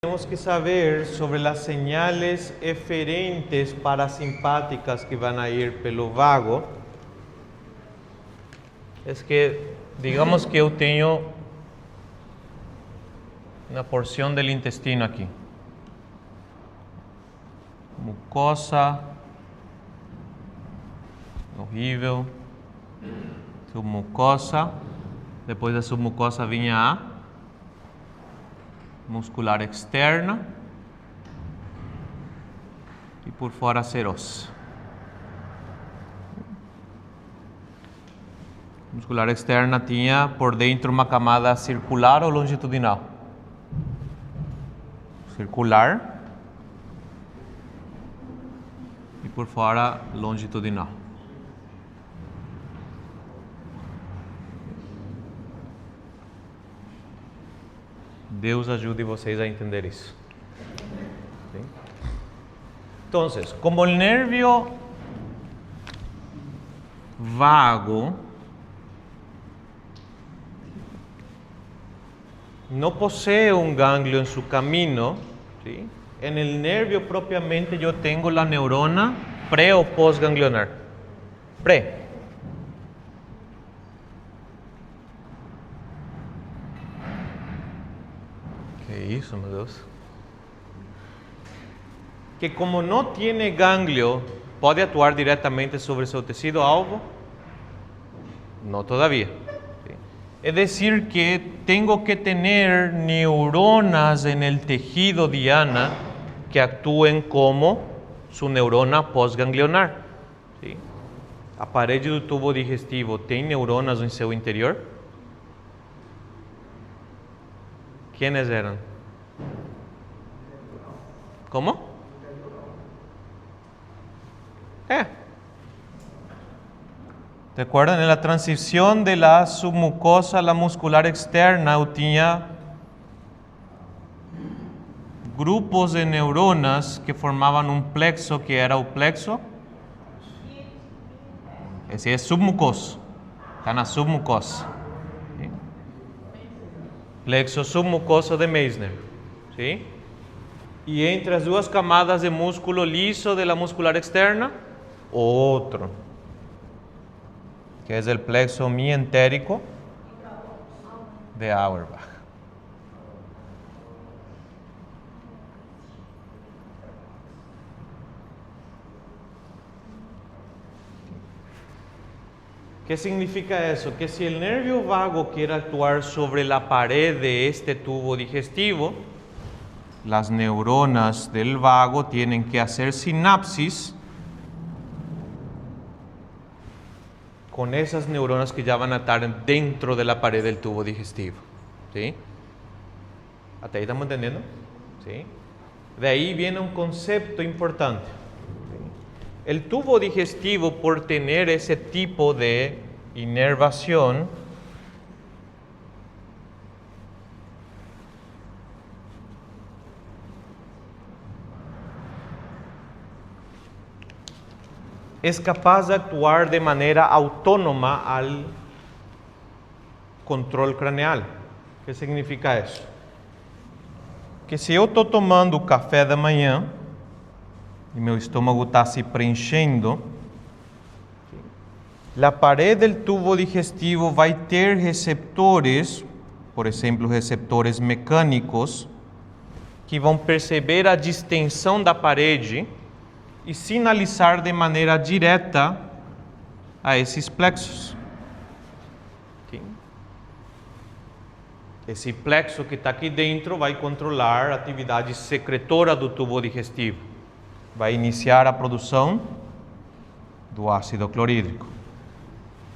Tenemos que saber sobre las señales eferentes parasimpáticas que van a ir pelo vago. Es que, digamos que eu tenho uma porção do intestino aqui. Mucosa, horrível, submucosa. Depois da submucosa vinha a muscular externa e por fora serosa. Muscular externa tinha por dentro uma camada circular ou longitudinal? Circular e por fora longitudinal. Deus ajude vocês a entender isso. ¿Sí? Entonces, como el nervio vago no posee un ganglio en su camino, ¿sí? En el nervio propiamente yo tengo la neurona pre o postganglionar. Pre. ¿Qué hizo, meu Deus? Que como no tiene ganglio, ¿puede actuar directamente sobre su tejido alvo? No todavía. ¿Sí? Es decir que tengo que tener neuronas en el tejido diana que actúen como su neurona postganglionar. ¿Sí? A parede do tubo digestivo tem neuronas en seu interior? ¿Quiénes eran? ¿Cómo? ¿Recuerdan? En la transición de la submucosa a la muscular externa, eu tinha grupos de neuronas que formaban un plexo, que era o plexo. Esse é submucoso. Está na submucosa. ¿Sí? Plexo submucoso de Meissner. ¿Sí? Y entre as duas camadas de músculo liso de la muscular externa, otro, que es el plexo mientérico de Auerbach. ¿Qué significa eso? Que si el nervio vago quiere actuar sobre la pared de este tubo digestivo, las neuronas del vago tienen que hacer sinapsis con esas neuronas que ya van a estar dentro de la pared del tubo digestivo. ¿Sí? ¿Hasta ahí estamos entendiendo? ¿Sí? De ahí viene un concepto importante. El tubo digestivo, por tener ese tipo de inervación, es capaz de actuar de manera autónoma al control craneal. ¿Qué significa eso? Que se eu estou tomando café da manhã e meu estômago está se preenchendo, a parede do tubo digestivo vai ter receptores, por exemplo, receptores mecânicos, que vão perceber a distensão da parede e sinalizar de maneira direta a esses plexos. Okay. Esse plexo que está aqui dentro vai controlar a atividade secretora do tubo digestivo. Vai iniciar a produção do ácido clorídrico.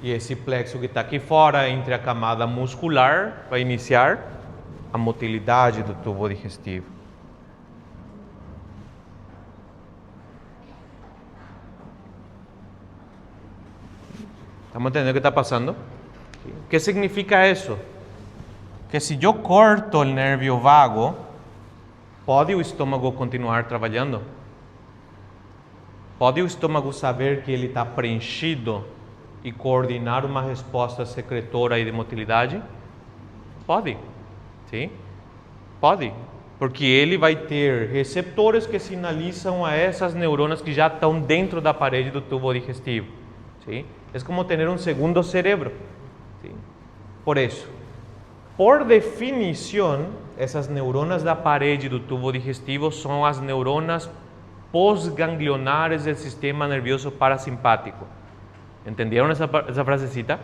E esse plexo que está aqui fora, entre a camada muscular, vai iniciar a motilidade do tubo digestivo. ¿Estamos entendiendo qué está pasando? ¿Qué significa eso? Que si yo corto el nervio vago, ¿puede o estômago continuar trabalhando? ¿Pode o estômago saber que ele está preenchido e coordenar uma resposta secretora e de motilidade? Pode, sim? Pode. Porque ele vai ter receptores que sinalizam a essas neuronas que já estão dentro da parede do tubo digestivo. ¿Sí? É como ter um segundo cérebro. ¿Sí? Por isso, por definição, essas neuronas da parede do tubo digestivo são as neuronas pós-ganglionares do sistema nervioso parasimpático. Entenderam essa frasecita?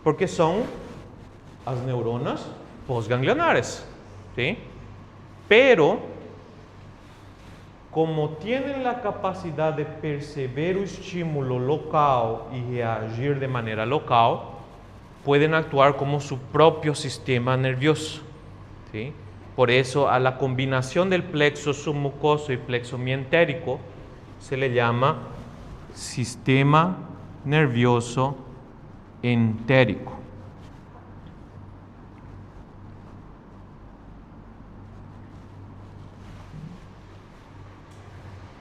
Porque são as neuronas pós-ganglionares. ¿Sí? Pero, como tienen la capacidad de perceber o estímulo local y reagir de manera local, pueden actuar como su propio sistema nervioso. ¿Sí? Por eso, a la combinación del plexo submucoso y plexo mientérico se le llama sistema nervioso entérico.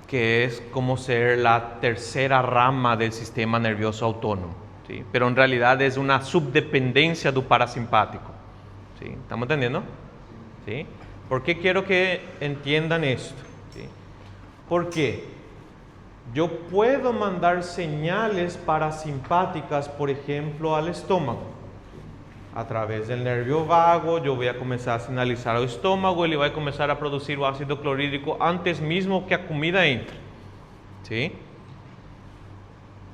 Que es como ser la tercera rama del sistema nervioso autónomo, ¿sí? Pero en realidad es una subdependencia del parasimpático, ¿sí? ¿Estamos entendiendo? ¿Sí? ¿Por qué quiero que entiendan esto? ¿Sí? Porque yo puedo mandar señales parasimpáticas, por ejemplo, al estómago. A través del nervio vago, yo voy a comenzar a sinalizar al estómago, ele vai começar a produzir o ácido clorídrico antes mesmo que a comida entre. ¿Sí?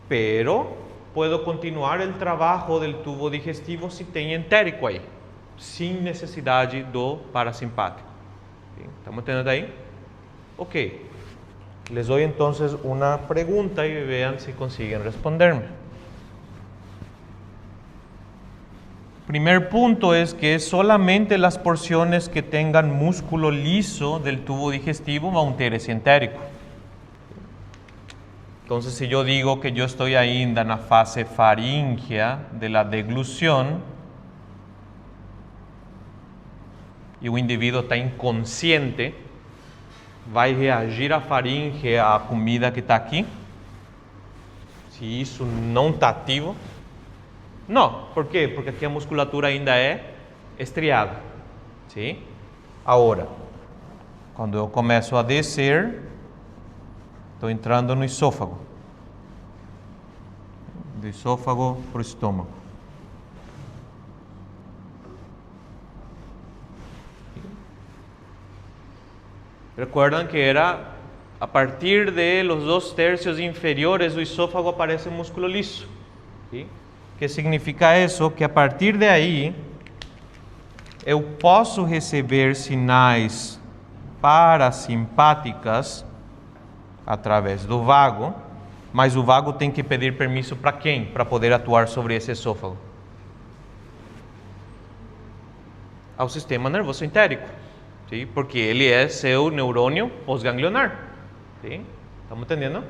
Pero puedo continuar el trabajo del tubo digestivo si tem entérico aí, sin necesidade do parasimpático. ¿Sí? ¿Estamos entendiendo ahí? Ok. Les doy entonces una pregunta y vean si consiguen responderme. Primer punto es que solamente las porciones que tengan músculo liso del tubo digestivo van a tener ese entérico. Entonces, si yo digo que yo estoy ainda en la fase faríngea de la deglución y un individuo está inconsciente, va a reagir a faringe a comida que está aquí. Si eso no está ativo, no. ¿Por quê? Porque aqui a musculatura ainda é estriada. ¿Sí? Agora, quando eu começo a descer, estou entrando no esôfago. Do esôfago para o estômago. Recuerdan que era a partir de los 2/3 inferiores do esôfago aparece um músculo liso. ¿Sí? Que significa isso? Que a partir de aí eu posso receber sinais parasimpáticas através do vago, mas o vago tem que pedir permisso para quem? Para poder atuar sobre esse esôfago? Ao sistema nervoso entérico, ¿sí? Porque ele é seu neurônio pós-ganglionar. ¿Sí? ¿Estamos entendendo?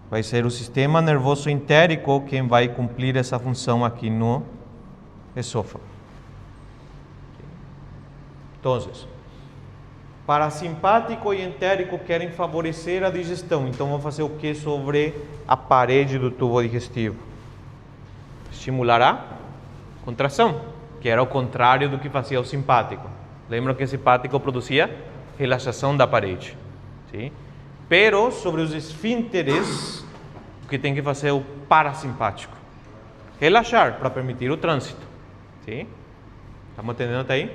Vai ser o sistema nervoso entérico quem vai cumprir essa função aqui no esôfago. Então, parasimpático e entérico querem favorecer a digestão. Então, vão fazer o que sobre a parede do tubo digestivo? Estimulará a contração, que era o contrário do que fazia o simpático. Lembram que o simpático produzia relaxação da parede. ¿Sí? Pero sobre os esfínteres, o que tem que fazer é o parasimpático. Relaxar para permitir o trânsito. ¿Sí? ¿Estamos entendendo até aí?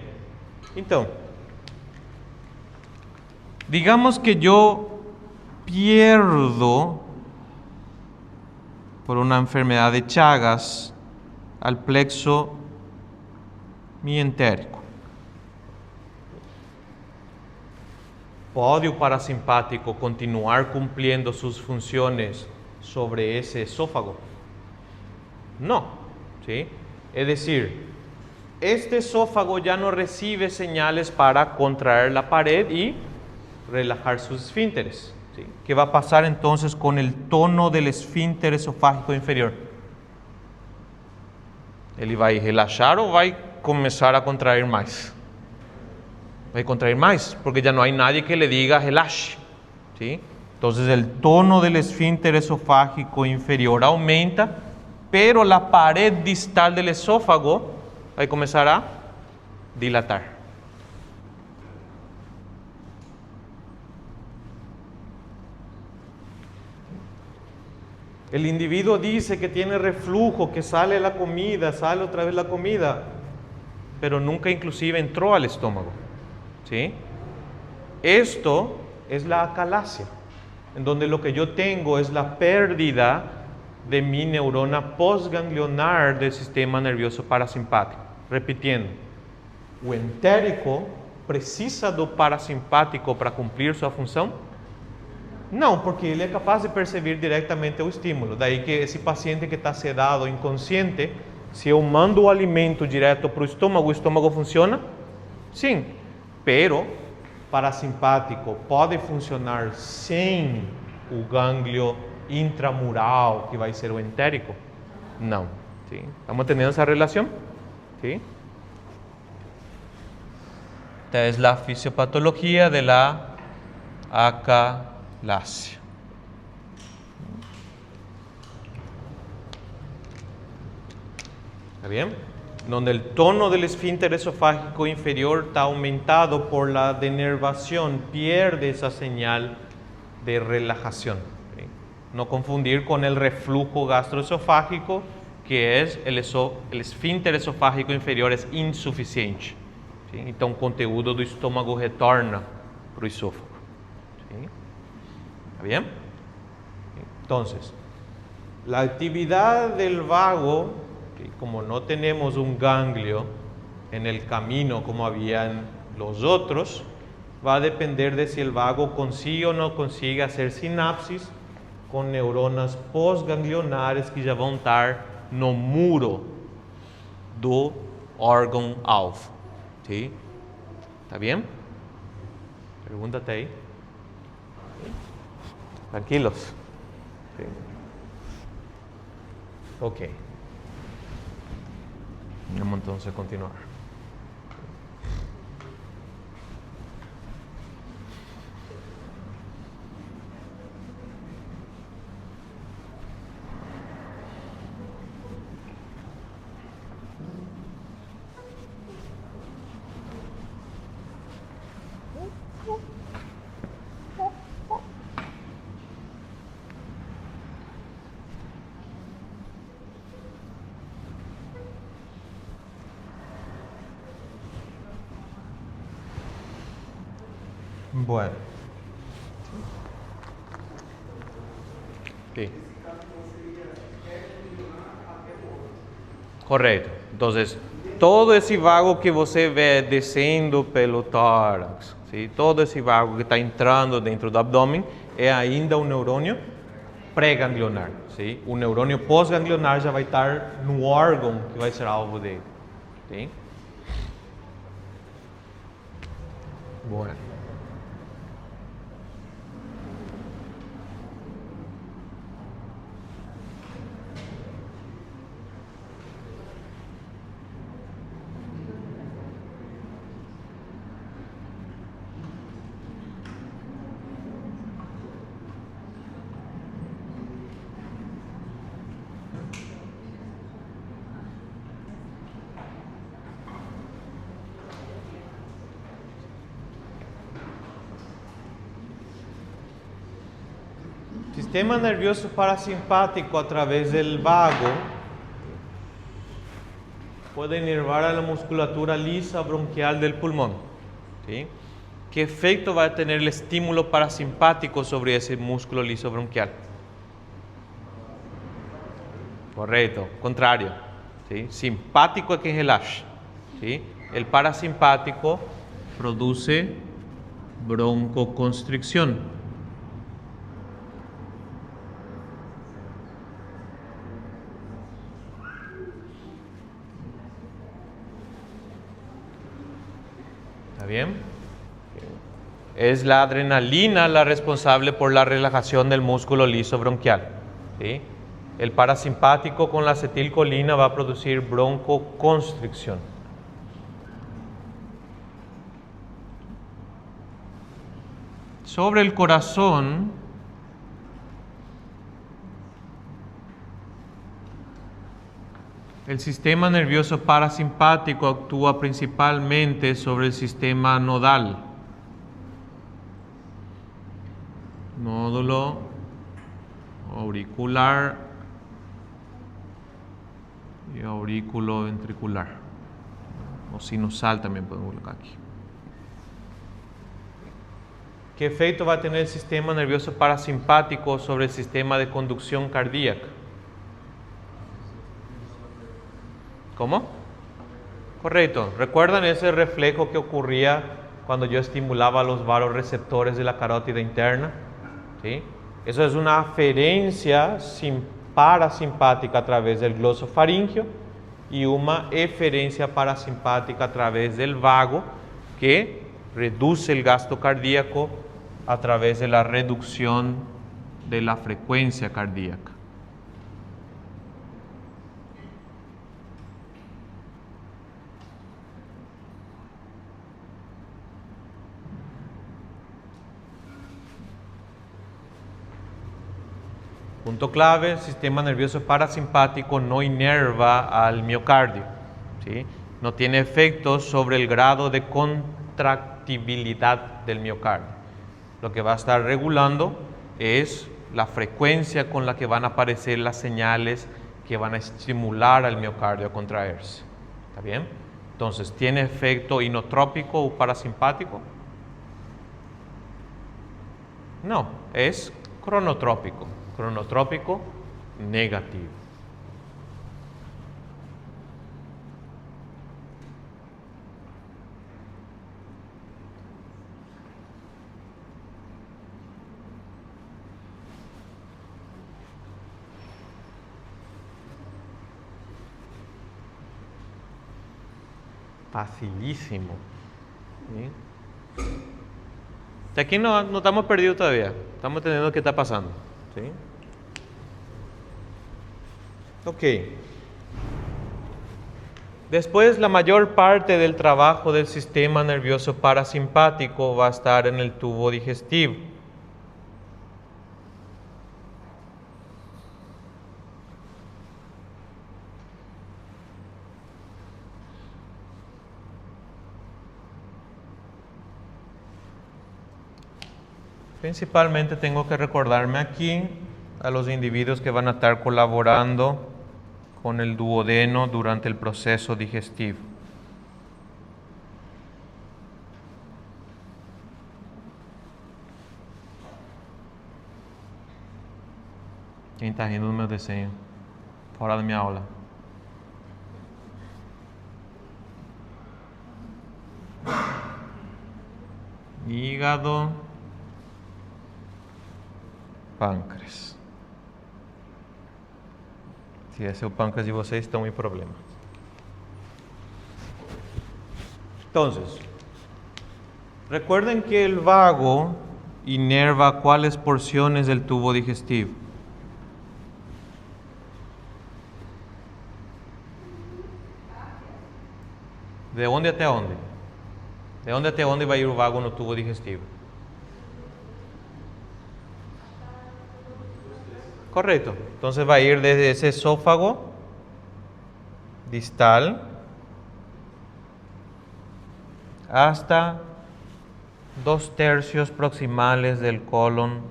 Então, digamos que eu pierdo por uma enfermidade de Chagas al plexo mientérico. ¿Pode o parasimpático continuar cumpliendo sus funciones sobre ese esófago? No, ¿sí? Es decir, este esófago ya no recibe señales para contraer la pared y relajar sus esfínteres. ¿Sí? ¿Qué va a pasar entonces con el tono del esfínter esofágico inferior? ¿Ele vai relaxar ou vai começar a contrair mais? Vai contrair mais, porque ya no hay nadie que le diga relaxe. ¿Sí? Entonces el tono del esfínter esofágico inferior aumenta, pero la pared distal del esófago vai começar a dilatar. El individuo dice que tiene reflujo, que sale la comida, sale otra vez la comida, pero nunca inclusive entró al estómago. ¿Sí? Esto es la acalasia, en donde lo que yo tengo es la pérdida de mi neurona postganglionar del sistema nervioso parasimpático. Repitiendo, o entérico precisa do parasimpático para cumprir sua função? Não, porque ele é capaz de perceber diretamente o estímulo. Daí que esse paciente que está sedado, inconsciente, se eu mando o alimento direto para o estômago funciona? Sim, pero parasimpático pode funcionar sem o gânglio intramural, que vai ser o entérico? Não. ¿Sí? ¿Estamos teniendo esa relación? ¿Sí? Esta es la fisiopatología de la acalasia. ¿Está bien? Donde el tono del esfínter esofágico inferior está aumentado por la denervación, pierde esa señal de relajación. ¿Sí? No confundir con el reflujo gastroesofágico, que es el esfínter esofágico inferior es insuficiente. ¿Sí? Então, o conteúdo do estômago retorna para o esófago. ¿Sí? ¿Está bien? Entonces, la actividad del vago, que como no tenemos un ganglio en el camino como habían los otros, va a depender de si el vago consigue o no consigue hacer sinapsis con neuronas postganglionares que ya van a estar no muro do órgão-alvo. ¿Sí? ¿Está bien? Pregúntate ahí. Tranquilos. ¿Sí? Ok. Vamos entonces a continuar. Bueno. Sí. Correto. Entonces, todo esse vago que você vê descendo pelo tórax, ¿sí? Todo esse vago que está entrando dentro do abdômen é ainda um neurônio pré-ganglionar. ¿Sí? O neurônio pós-ganglionar já vai estar no órgão que vai ser alvo dele. ¿Sí? Bueno. Sistema nervioso parasimpático a través del vago puede inervar a la musculatura lisa bronquial del pulmón. ¿Sí? ¿Qué efecto va a tener el estímulo parasimpático sobre ese músculo liso bronquial? Correcto, contrario. ¿Sí? Simpático es que relaja. ¿Sí? El parasimpático produce broncoconstricción. Bien. Es la adrenalina la responsable por la relajación del músculo liso bronquial. ¿Sí? El parasimpático con la acetilcolina va a producir broncoconstricción. Sobre el corazón, el sistema nervioso parasimpático actúa principalmente sobre el sistema nodal. Nódulo auricular y auriculoventricular. O sinusal también podemos colocar aquí. ¿Qué efecto va a tener el sistema nervioso parasimpático sobre el sistema de conducción cardíaca? ¿Cómo? Correcto. ¿Recuerdan ese reflejo que ocurría cuando yo estimulaba los vasoreceptores de la carótida interna? ¿Sí? Eso es una aferencia parasimpática a través del glosofaringio y una eferencia parasimpática a través del vago que reduce el gasto cardíaco a través de la reducción de la frecuencia cardíaca. Punto clave, el sistema nervioso parasimpático no inerva al miocardio, ¿sí? No tiene efectos sobre el grado de contractibilidad del miocardio. Lo que va a estar regulando es la frecuencia con la que van a aparecer las señales que van a estimular al miocardio a contraerse. ¿Está bien? Entonces, ¿tiene efecto inotrópico o parasimpático? No, es cronotrópico. Cronotrópico negativo. Facilísimo. ¿Sí? De aquí no estamos perdidos todavía. Estamos entendiendo qué está pasando. ¿Sí? Ok. Después, la mayor parte del trabajo del sistema nervioso parasimpático va a estar en el tubo digestivo. Principalmente tengo que recordarme aquí a los individuos que van a estar colaborando con el duodeno durante el proceso digestivo. Quem está rindo do meu desenho? Fora da minha aula. Hígado, pâncreas. Se esse é o pâncreas de vocês, estão em problema. Entonces, recuerden que el vago inerva cuáles porciones del tubo digestivo. ¿De dónde até onde? ¿De dónde até onde vai ir o vago no tubo digestivo? Correcto. Entonces va a ir desde ese esófago distal hasta 2/3 proximales del colon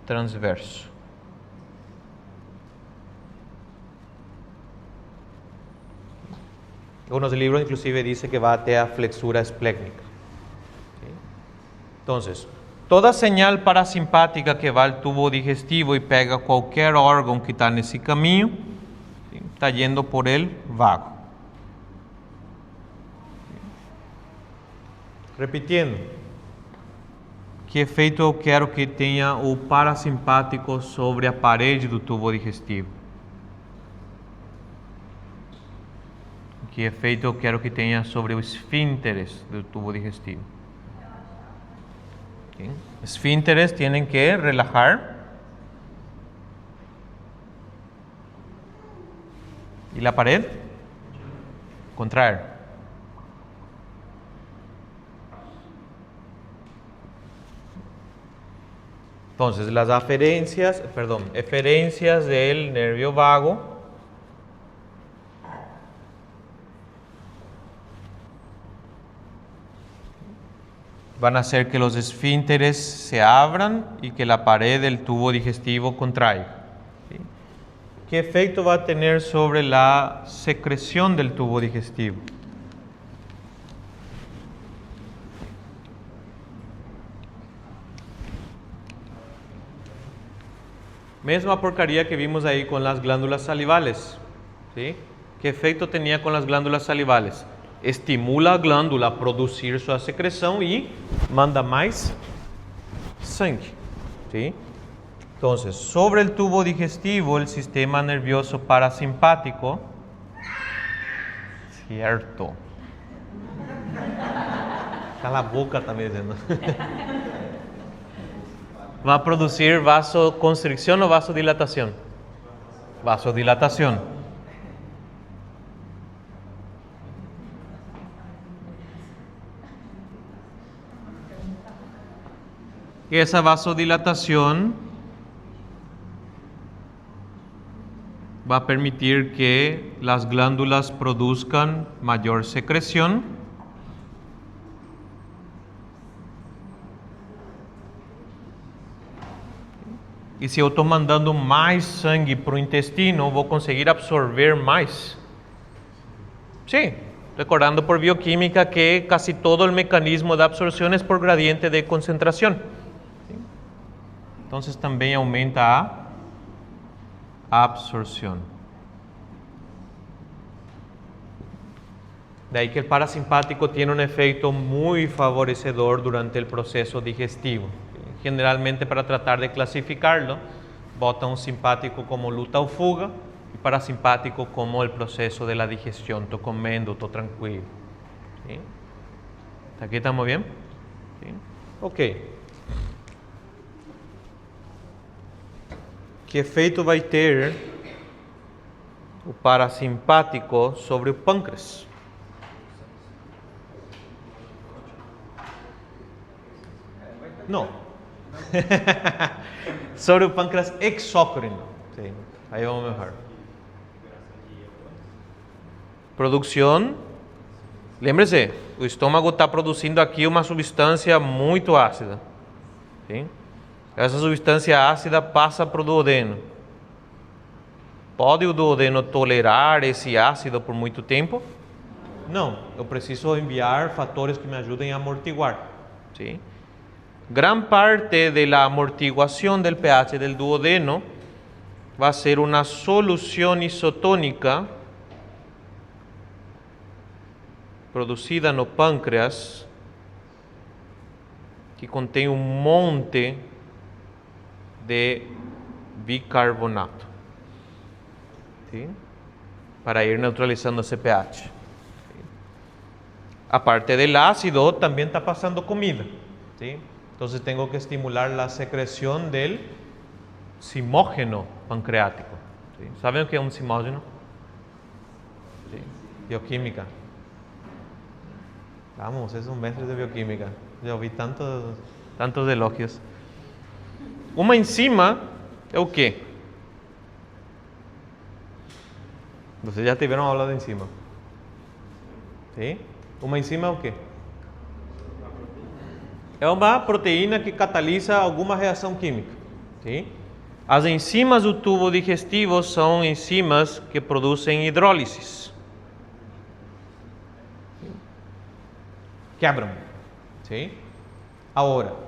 transverso. Algunos libros inclusive dice que va a flexura esplécnica. Entonces, toda señal parasimpática que va al tubo digestivo y pega a cualquier órgano que está en ese camino, está yendo por el vago. Repitiendo, que efeito eu quero que tenha o parasimpático sobre a parede do tubo digestivo? Que efeito eu quero que tenha sobre os esfínteres do tubo digestivo? ¿Sí? Esfínteres tienen que relajar. ¿Y la pared? Contraer. Entonces, las eferencias del nervio vago van a hacer que los esfínteres se abran y que la pared del tubo digestivo contraiga. ¿Sí? ¿Qué efecto va a tener sobre la secreción del tubo digestivo? Misma porcaría que vimos ahí con las glándulas salivales. ¿Sí? ¿Qué efecto tenía con las glándulas salivales? Estimula a glándula a producir su secreción y manda más sangue. ¿Sí? Entonces, sobre el tubo digestivo, el sistema nervioso parasimpático, cierto. Cala a boca también diciendo. Va a producir vasoconstricción o vasodilatación. Vasodilatación. Y esa vasodilatación va a permitir que las glándulas produzcan mayor secreción. Y si yo estoy mandando más sangue para el intestino, voy a conseguir absorber más. Sí, recordando por bioquímica que casi todo el mecanismo de absorción es por gradiente de concentración. Entonces también aumenta a absorción. De ahí que el parasimpático tiene un efecto muy favorecedor durante el proceso digestivo. Generalmente, para tratar de clasificarlo, bota un simpático como luta o fuga y parasimpático como el proceso de la digestión. Estoy comiendo, estoy tranquilo. ¿Sí? ¿Hasta aquí estamos bien? ¿Sí? Ok. ¿Qué efecto vai ter o parasimpático sobre o pâncreas? No. Sobre o pâncreas exócrino. Sí, ahí vamos mejor. Producción. Lembre-se, o estômago está produzindo aqui uma substância muito ácida. ¿Sí? Essa substância ácida passa para o duodeno. Pode o duodeno tolerar esse ácido por muito tempo? Não, eu preciso enviar fatores que me ajudem a amortiguar. ¿Sí? Gran parte de la amortiguación del pH del duodeno va a ser una solución isotónica producida no páncreas que contém um monte de bicarbonato, ¿sí? Para ir neutralizando ese pH. ¿Sí? Aparte del ácido, también está pasando comida, ¿sí? Entonces tengo que estimular la secreción del simógeno pancreático. ¿Sí? ¿Saben lo que es un simógeno? ¿Sí? Bioquímica. Vamos, es un mestre de bioquímica. Yo vi tantos elogios. Uma enzima é o quê? Vocês já tiveram aula de enzima? Sim? Uma enzima é o quê? É uma proteína que catalisa alguma reação química. Sim? As enzimas do tubo digestivo são enzimas que produzem hidrólises. Quebram. Sim? Agora,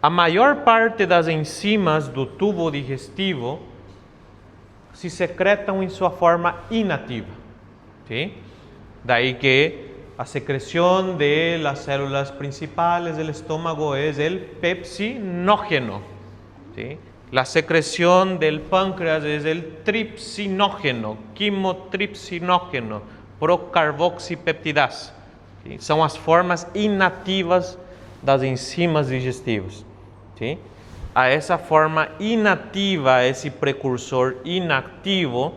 a maior parte das enzimas do tubo digestivo se secretam em sua forma inativa. ¿Sí? Daí que a secreción de las células principales del estómago es el pepsinógeno. ¿Sí? La secreción del páncreas es el tripsinógeno, quimotripsinógeno, procarboxipeptidasa. ¿Sí? São as formas inativas das enzimas digestivas. ¿Sí? A essa forma inativa, a esse precursor inactivo,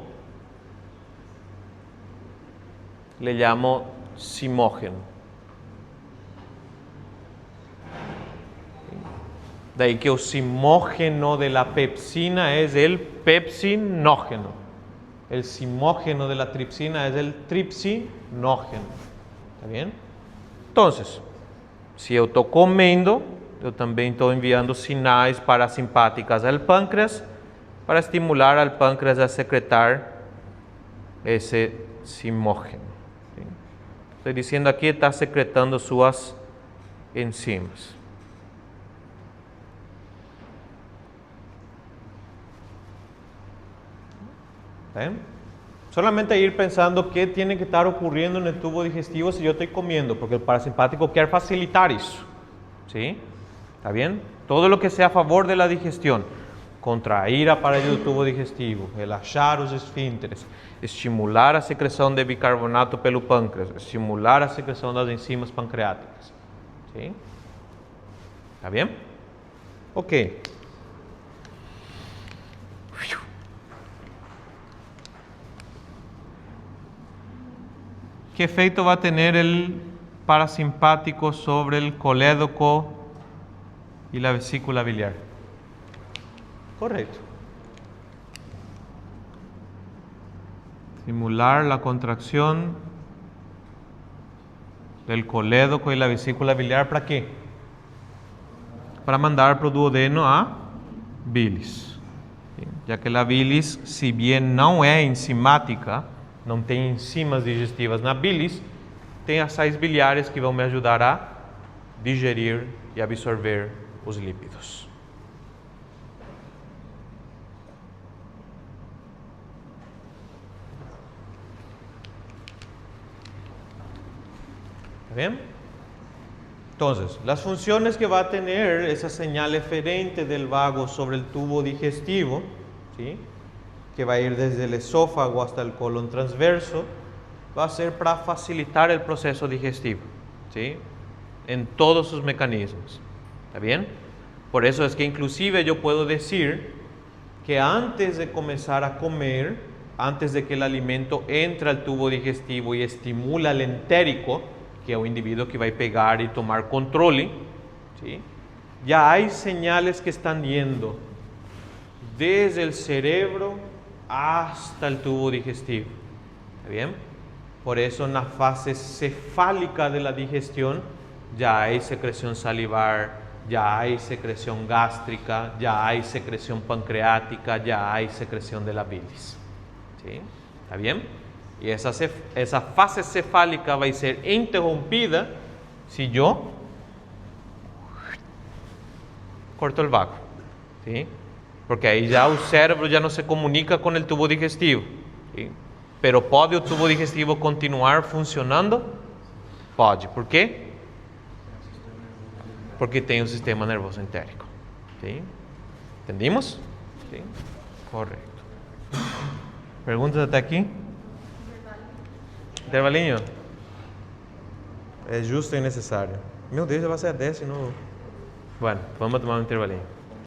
le llamo simógeno. Daí que o simógeno de la pepsina es el pepsinógeno. El simógeno de la tripsina es el tripsinógeno. ¿Está bien? Entonces, se eu estou comendo, eu também estou enviando sinais parasimpáticas ao pâncreas para estimular al pâncreas a secretar esse simógeno. Estou dizendo aqui, está secretando suas enzimas. ¿Bien? Solamente ir pensando qué tiene que estar ocurriendo en el tubo digestivo si yo estoy comiendo, porque el parasimpático quiere facilitar eso. ¿Sí? ¿Está bien? Todo lo que sea a favor de la digestión, contrair a pared do tubo digestivo, relaxar os esfínteres, estimular a secreção de bicarbonato pelo pâncreas, estimular a secreção das enzimas pancreáticas. ¿Sí? ¿Está bien? Ok. ¿Qué efecto va a tener el parasimpático sobre el colédoco y la vesícula biliar? Correcto. Simular la contracción del colédoco y la vesícula biliar, ¿para qué? Para mandar pro duodeno a bilis. Ya que la bilis, si bien não é enzimática, não tem enzimas digestivas na bilis, tem as sais biliares que vão me ajudar a digerir e absorver os lípidos. ¿Bien? Entonces, las funciones que va a tener esa señal eferente del vago sobre el tubo digestivo, ¿sí?, que va a ir desde el esófago hasta el colon transverso, va a ser para facilitar el proceso digestivo, ¿sí?, en todos sus mecanismos. ¿Está bien? Por eso es que inclusive yo puedo decir que antes de comenzar a comer, antes de que el alimento entre al tubo digestivo y estimula el entérico, que é o indivíduo que vai pegar e tomar controle, ¿sí?, ya hay señales que están yendo desde el cerebro hasta el tubo digestivo. ¿Está bien? Por eso en la fase cefálica de la digestión ya hay secreción salivar, ya hay secreción gástrica, ya hay secreción pancreática, ya hay secreción de la bilis. ¿Sí? ¿Está bien? Y esa fase cefálica va a ser interrumpida si yo corto el vago, ¿sí? Porque ahí ya el cerebro ya no se comunica con el tubo digestivo, ¿sí? Pero ¿puede el tubo digestivo continuar funcionando? Pode. ¿Por qué? Porque tem un sistema nervioso entérico, ¿sí? ¿Entendimos? ¿Sí? Correcto. ¿Preguntas hasta aquí? Intervalinho? É justo e necessário. Meu Deus, já vai ser a 10 de novo. Bueno, vamos tomar um intervalinho.